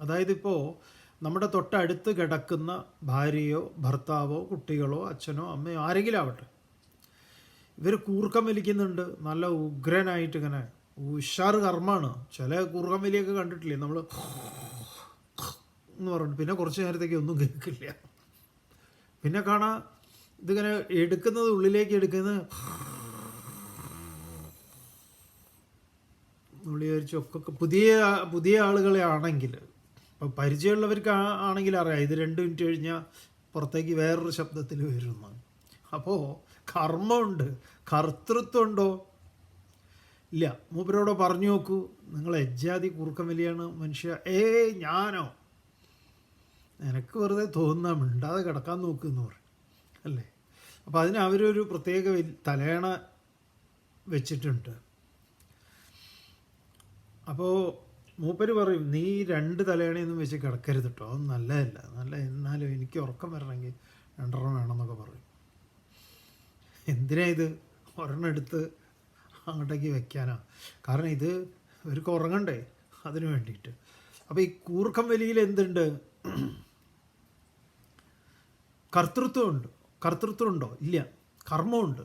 അതായത് ഇപ്പോൾ നമ്മുടെ തൊട്ടടുത്ത് കിടക്കുന്ന ഭാര്യയോ ഭർത്താവോ കുട്ടികളോ അച്ഛനോ അമ്മയോ ആരെങ്കിലും ആവട്ടെ, ഇവർ കൂർക്കം വലിക്കുന്നുണ്ട് നല്ല ഉഗ്രനായിട്ട്, ഇങ്ങനെ ഉഷാർ കർമ്മമാണ്. ചില കൂർക്കം വലിയൊക്കെ കണ്ടിട്ടില്ലേ നമ്മൾ എന്ന് പറഞ്ഞു, പിന്നെ കുറച്ച് നേരത്തേക്ക് ഒന്നും കേൾക്കില്ല. പിന്നെ കാണാം ഇതിങ്ങനെ എടുക്കുന്നത്, ഉള്ളിലേക്ക് എടുക്കുന്നത് നമ്മൾ വിചാരിച്ചൊക്കെ പുതിയ പുതിയ ആളുകളെ ആണെങ്കിൽ, ഇപ്പം പരിചയമുള്ളവർക്ക് ആണെങ്കിൽ അറിയാം ഇത് 2 മിനിറ്റ് കഴിഞ്ഞാൽ പുറത്തേക്ക് വേറൊരു ശബ്ദത്തിൽ വരുന്നു. അപ്പോൾ കർമ്മമുണ്ട്, കർത്തൃത്വം ഉണ്ടോ? ഇല്ല. മൂപ്പരോട് പറഞ്ഞു നോക്കൂ, നിങ്ങൾ എജ്ജാതി കൂർക്കം വലിയാണ് മനുഷ്യ. ഞാനോ? എനിക്ക് വെറുതെ തോന്നുന്ന, മിണ്ടാതെ കിടക്കാൻ നോക്കുമെന്ന് പറയും അല്ലേ. അപ്പോൾ അതിന് അവരൊരു പ്രത്യേക തലയണ വെച്ചിട്ടുണ്ട്. അപ്പോൾ മൂപ്പര് പറയും, നീ 2 തലയണയൊന്നും വെച്ച് കിടക്കരുത് കേട്ടോ, അത് നല്ലതല്ല. എന്നാലും എനിക്ക് ഉറക്കം വരണമെങ്കിൽ 2 വേണമെന്നൊക്കെ പറയും. എന്തിനാ ഇത്? ഒരെണ്ണം എടുത്ത് അങ്ങോട്ടേക്ക് വെക്കാനാ. കാരണം ഇത് ഇവർക്ക് ഉറങ്ങണ്ടേ, അതിന് വേണ്ടിയിട്ട്. അപ്പോൾ ഈ കൂർക്കം വലിയിൽ എന്തുണ്ട്? കർത്തൃത്വം ഉണ്ടോ? ഇല്ല. കർമ്മമുണ്ട്.